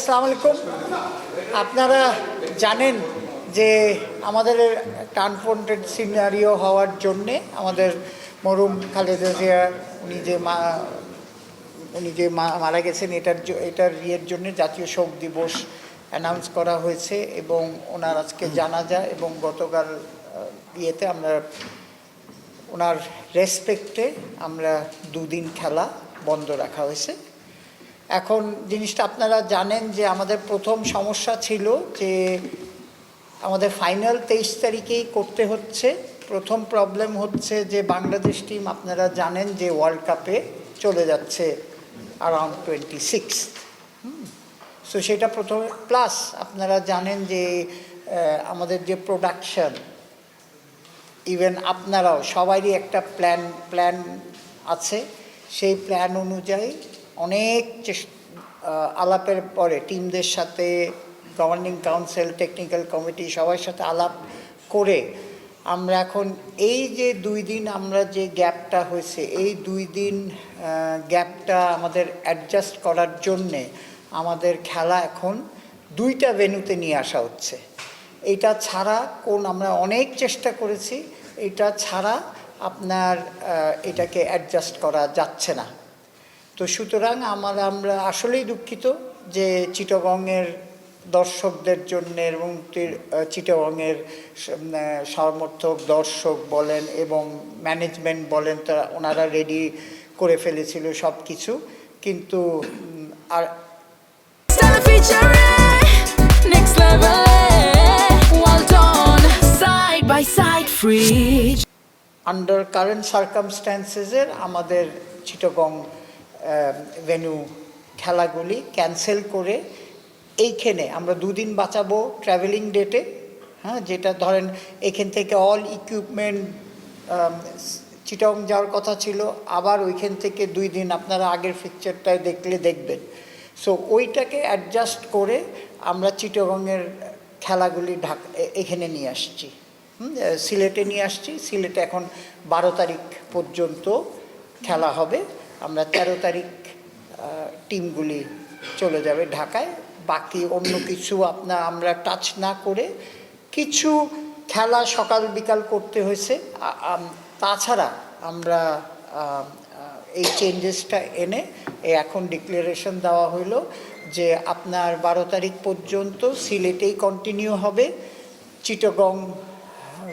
আসসালামু আলাইকুম। আপনারা জানেন যে আমাদের একটা আনফর্টেড সিনারিও হওয়ার জন্যে আমাদের মরহুম খালেদা জিয়া উনি যে মারা গেছেন এটার ইয়ের জন্য জাতীয় শোক দিবস অ্যানাউন্স করা হয়েছে এবং ওনার আজকে জানাজা এবং গতকাল ইয়েতে আমরা ওনার রেসপেক্টে আমরা দুদিন খেলা বন্ধ রাখা হয়েছে। এখন জিনিসটা আপনারা জানেন যে আমাদের প্রথম সমস্যা ছিল যে আমাদের ফাইনাল 23 তারিখেই করতে হচ্ছে। প্রথম প্রবলেম হচ্ছে যে বাংলাদেশ টিম আপনারা জানেন যে ওয়ার্ল্ড কাপে চলে যাচ্ছে অ্যারাউন্ড 26। সো সেটা প্রথমে, প্লাস আপনারা জানেন যে আমাদের যে প্রোডাকশন, ইভেন আপনারাও সবারই একটা প্ল্যান আছে। সেই প্ল্যান অনুযায়ী অনেক আলাপের পরে টিমদের সাথে, গভর্নিং কাউন্সিল, টেকনিক্যাল কমিটি সবার সাথে আলাপ করে আমরা এখন এই যে 2 দিন আমরা যে গ্যাপটা হয়েছে, এই 2 দিন গ্যাপটা আমাদের অ্যাডজাস্ট করার জন্যে আমাদের খেলা এখন 2টা ভেন্যুতে নিয়ে আসা হচ্ছে। এটা ছাড়া আমরা অনেক চেষ্টা করেছি, এটা ছাড়া আপনার এটাকে অ্যাডজাস্ট করা যাচ্ছে না। তো সুতরাং আমরা আসলেই দুঃখিত যে চিটাগংয়ের দর্শকদের জন্য এবং চিটাগংয়ের সমর্থক দর্শক বলেন এবং ম্যানেজমেন্ট বলেন, তারা ওনারা রেডি করে ফেলেছিল সব কিছু, কিন্তু আর আন্ডার কারেন্ট সার্কামস্ট্যান্সেসের আমাদের চিটাগং ভেন্যু খেলাগুলি ক্যান্সেল করে এইখানে আমরা 2 দিন বাঁচাবো ট্রাভেলিং ডেটে। হ্যাঁ, যেটা ধরেন এখান থেকে অল ইকুইপমেন্ট চিটাগং যাওয়ার কথা ছিল, আবার ওইখান থেকে 2 দিন আপনারা আগের পিকচারটায় দেখবেন। সো ওইটাকে অ্যাডজাস্ট করে আমরা চিটাগংয়ের খেলাগুলি এখানে নিয়ে আসছি, সিলেটে নিয়ে আসছি। সিলেটে এখন 12 তারিখ পর্যন্ত খেলা হবে। আমরা 13 তারিখ টিমগুলি চলে যাবে ঢাকায়। বাকি অন্য কিছু আমরা টাচ না করে, কিছু খেলা সকাল বিকাল করতে হয়েছে। তাছাড়া আমরা এই চেঞ্জেসটা এনে এখন ডিক্লারেশন দেওয়া হইলো যে আপনার 12 তারিখ পর্যন্ত সিলেটেই কন্টিনিউ হবে। চিটাগং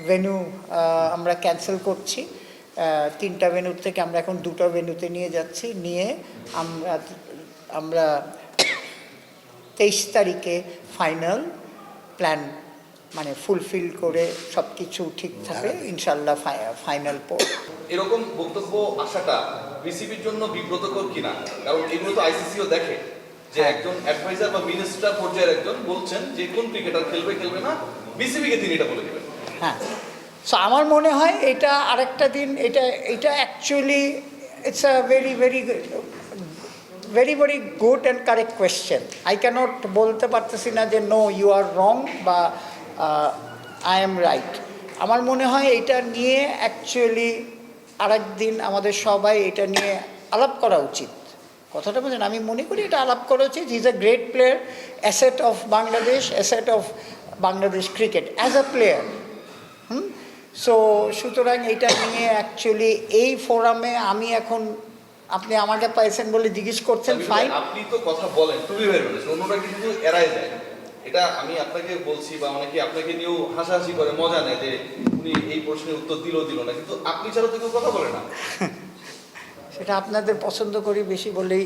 ভেন্যু আমরা ক্যান্সেল করছি। 3টা ভেন্যুর থেকে আমরা এখন 2টা ভেন্যুতে নিয়ে যাচ্ছি। নিয়ে আমরা 23 তারিখে ফাইনাল প্ল্যান মানে ফুলফিল করে সব কিছু ঠিক থাকে ইনশাল্লাহ ফাইনাল এরকম বক্তব্য আসাটা বিসিবির জন্য বিব্রতকর কিনা? কারণ এগুলো তো আইসিসিও দেখে যে একজন অ্যাডভাইজার বা মিনিস্টার পর্যায়ের একজন বলছেন যে কোন ক্রিকেটার খেলবে না, বিসিবিকে তিনি এটা বলে দেবেন। হ্যাঁ, সো আমার মনে হয় এটা আরেকটা দিন, এটা actually it's a very good and correct question. I can't বলতে পারতেছি না যে নো ইউ আর রং বা আই এম রাইট। আমার মনে হয় এটা নিয়ে অ্যাকচুয়ালি আরেক দিন আমাদের সবাই এটা নিয়ে আলাপ করা উচিত। কথাটা বলছেন, আমি মনে করি এটা আলাপ করা উচিত। He is a great player, asset of Bangladesh, asset of Bangladesh cricket as a player. So সুতরাং এটা নিয়ে অ্যাকচুয়ালি এই ফোরামে আমি এখন, আপনি আমাকে পাইছেন বলে জিজ্ঞেস করছেন, ফাইন। আপনি তো কথা বলেন, তুমি বের করেছেন, অন্যরা কিন্তু এড়াই যায়। এটা আমি আপনাকে বলছি, বা অনেকে আপনাকে নিয়েও হাসাহাসি করে, মজা নেয় যে উনি এই প্রশ্নের উত্তর দিল না, কিন্তু আপনি ছাড়া তো কেউ কথা বলে না। সেটা আপনাদের পছন্দ করি বেশি বলেই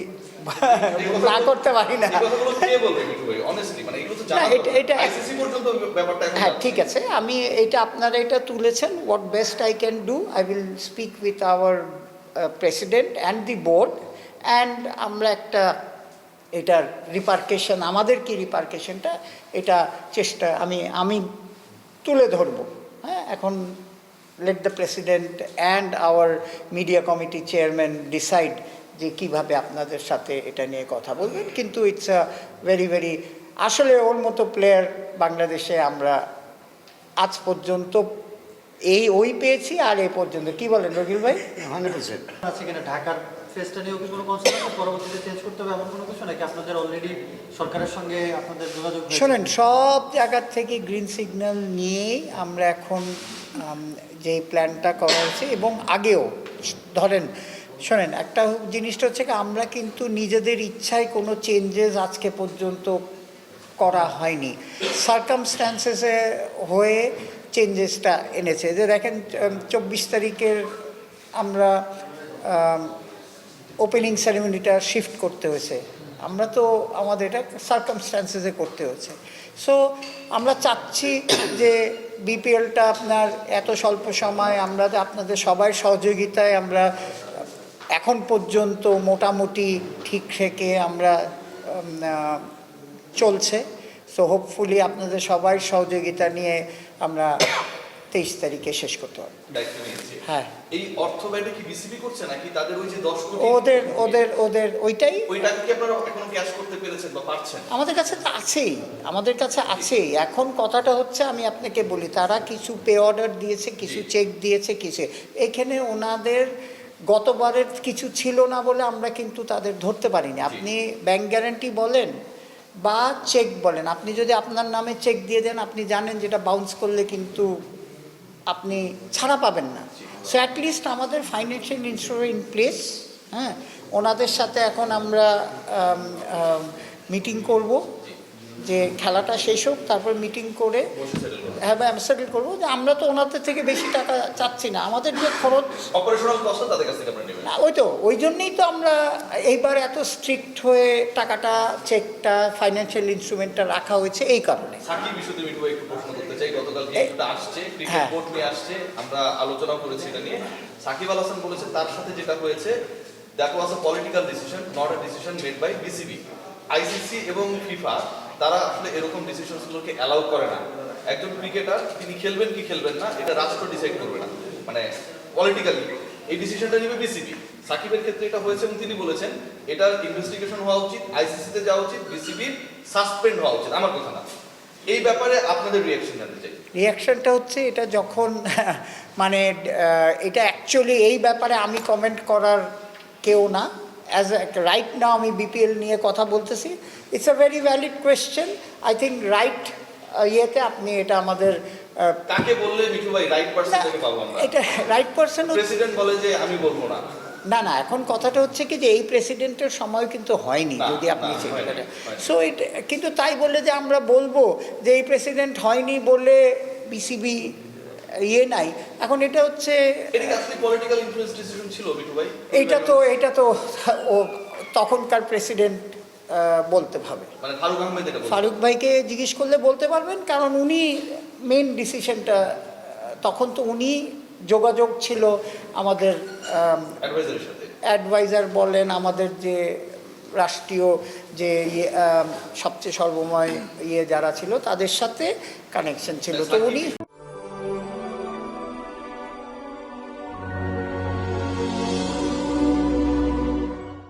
না করতে পারি না। হ্যাঁ, ঠিক আছে, আমি আপনারা এটা তুলেছেন। What best I can do, I will speak with our president and the board, and আমরা একটা এটার রিপার্কেশন, আমাদের কি রিপার্কেশনটা, এটা চেষ্টা আমি তুলে ধরবো। হ্যাঁ, এখন let the president and our media committee chairman decide যে কিভাবে আপনাদের সাথে এটা নিয়ে কথা বলবেন। কিন্তু ইটস আ ভেরি আসলে ওর মতো প্লেয়ার বাংলাদেশে আমরা আজ পর্যন্ত ওই পেয়েছি, আর এই পর্যন্ত। কি বলেন রকিল ভাই? 100% আছে কিনা ঢাকার ফেসটা নিয়েও কি কোনো কনসার্ন আছে, পরবর্তীতে চেঞ্জ করতে হবে এমন কোনো কিছু, নাকি আপনাদের অলরেডি সরকারের সঙ্গে আপনাদের যোগাযোগ হয়েছে? শোনেন, সব জায়গার থেকে গ্রিন সিগন্যাল নিয়েই আমরা এখন যে প্ল্যানটা করা হয়েছে এবং আগেও ধরেন, শোনেন, একটা জিনিসটা হচ্ছে কি, আমরা কিন্তু নিজেদের ইচ্ছায় কোনো চেঞ্জেস আজকে পর্যন্ত করা হয়নি, সার্কামস্ট্যান্সেসে হয়ে চেঞ্জেসটা এনেছে। যে দেখেন 24 তারিখের আমরা ওপেনিং সেরেমনিটা শিফট করতে হয়েছে, আমরা তো আমাদের এটা সার্কামস্ট্যান্সেসে করতে হয়েছে। সো আমরা চাচ্ছি যে বিপিএলটা আপনার এত স্বল্প সময় আমরা আপনাদের সবার সহযোগিতায় আমরা এখন পর্যন্ত মোটামুটি ঠিক রেখে আমরা চলছে। সো হোপফুলি আপনাদের সবার সহযোগিতা নিয়ে আমরা 23 তারিখে শেষ করতে পারবো। দায়িত্ব নিয়েছে। হ্যাঁ, এই অর্থ ব্যয়টা কি বিসিবি করছে নাকি তাদের ওই যে 10 কোটি ওদের ওদের ওদের ওইটাই ওই টাকা কি আপনারা এখনো ক্যাশ করতে পেরেছেন বা পারছেন? আমাদের কাছে তো আছেই, আমাদের কাছে আছেই। এখন কথাটা হচ্ছে, আমি আপনাকে বলি, তারা কিছু পে অর্ডার দিয়েছে, কিছু চেক দিয়েছে, কিছু এখানে ওনাদের গতবারের কিছু ছিল না বলে আমরা কিন্তু তাদের ধরতে পারিনি। আপনি ব্যাংক গ্যারান্টি বলেন বা চেক বলেন, আপনি যদি আপনার নামে চেক দিয়ে দেন, আপনি জানেন যেটা বাউন্স করলে কিন্তু আপনি ছাড়া পাবেন না। সো অ্যাটলিস্ট আমাদের ফাইন্যান্সিয়াল ইনস্ট্রুমেন্ট ইন প্লেস। হ্যাঁ, ওনাদের সাথে এখন আমরা মিটিং করব, যে খেলাটা শেষ হোক, তারপর মিটিং করে হ্যাঁ সেটেল করবো যে আমরা তো ওনাদের থেকে বেশি টাকা চাচ্ছি না, আমাদের যে খরচ অপারেশনাল কস্ট তাদের কাছ থেকে আপনারা নেবেন। না, ওই জন্যই তো আমরা এইবার এত স্ট্রিক্ট হয়ে টাকাটা, চেকটা, ফাইন্যান্সিয়াল ইনস্ট্রুমেন্টটা রাখা হয়েছে এই কারণে। সাকিব বিষয়তে মিঠু ভাই একটু প্রশ্ন করতে চাই। গতকাল ক্রিকেটটা আসছে, ক্রিকেট হ্যাঁ। বোর্ড নিয়ে আসছে, আমরা আলোচনা করেছি এটা নিয়ে। সাকিব আল হাসান বলেছে তার সাথে যেটা হয়েছে, that was a political decision, not a decision made by BCB. ICC এবং ফিফা তারা আসলে এরকম ডিসিশনগুলোকে অ্যালাউ করে না। একজন ক্রিকেটার তিনি খেলবেন কি খেলবেন না এটা রাষ্ট্র ডিসাইড করবে না, মানে পলিটিক্যালি এই ডিসিশনটা নেবে বিসিবি। সাকিবের ক্ষেত্রে এটা হয়েছে এবং তিনি বলেছেন এটার ইনভেস্টিগেশন হওয়া উচিত, আইসিসিতে যাওয়া উচিত, বিসিবির সাসপেন্ড হওয়া উচিত। আমার কথা না, এই ব্যাপারে আপনাদের রিয়াকশন জানতে চাই। রিয়াকশনটা হচ্ছে, এটা যখন মানে এটা অ্যাকচুয়ালি এই ব্যাপারে আমি কমেন্ট করার কেউ না। অ্যাজ রাইট নাও আমি বিপিএল নিয়ে কথা বলতেছি। It's a very valid question. I think right ইয়েতে আপনি এটা আমাদের কাকে বললে মিঠু ভাই রাইট পারসন থেকে পাবো আমরা? এটা রাইট পারসন। প্রেসিডেন্ট বলে যে আমি বলবো না। না না, এখন কথাটা হচ্ছে কি যে এই প্রেসিডেন্টের সময় কিন্তু হয়নি, না, যদি আপনি না, চেক হয়নি, করেন। হয়নি। সো এটা কিন্তু তাই বলে যে আমরা বলবো যে এই প্রেসিডেন্ট হয়নি বলে বিসিবি ইয়ে নাই, এখন এটা হচ্ছে এটা কি আসলে পলিটিক্যাল ইনফ্লুয়েন্স ডিসিশন ছিল মিঠু ভাই? এটা তো ও তখনকার প্রেসিডেন্ট বলতে হবে। মানে ফারুক আহমেদ এটা বলছে। ফারুক ভাইকে জিজ্ঞেস করলে বলতে পারবেন, কারণ উনি মেন ডিসিশনটা, তখন তো উনি যোগাযোগ ছিল আমাদের অ্যাডভাইজারের সাথে। অ্যাডভাইজার বলেন, আমাদের যে রাষ্ট্রীয় যে সবচেয়ে সর্বময় যারা ছিল তাদের সাথে কানেকশন ছিল, তো উনি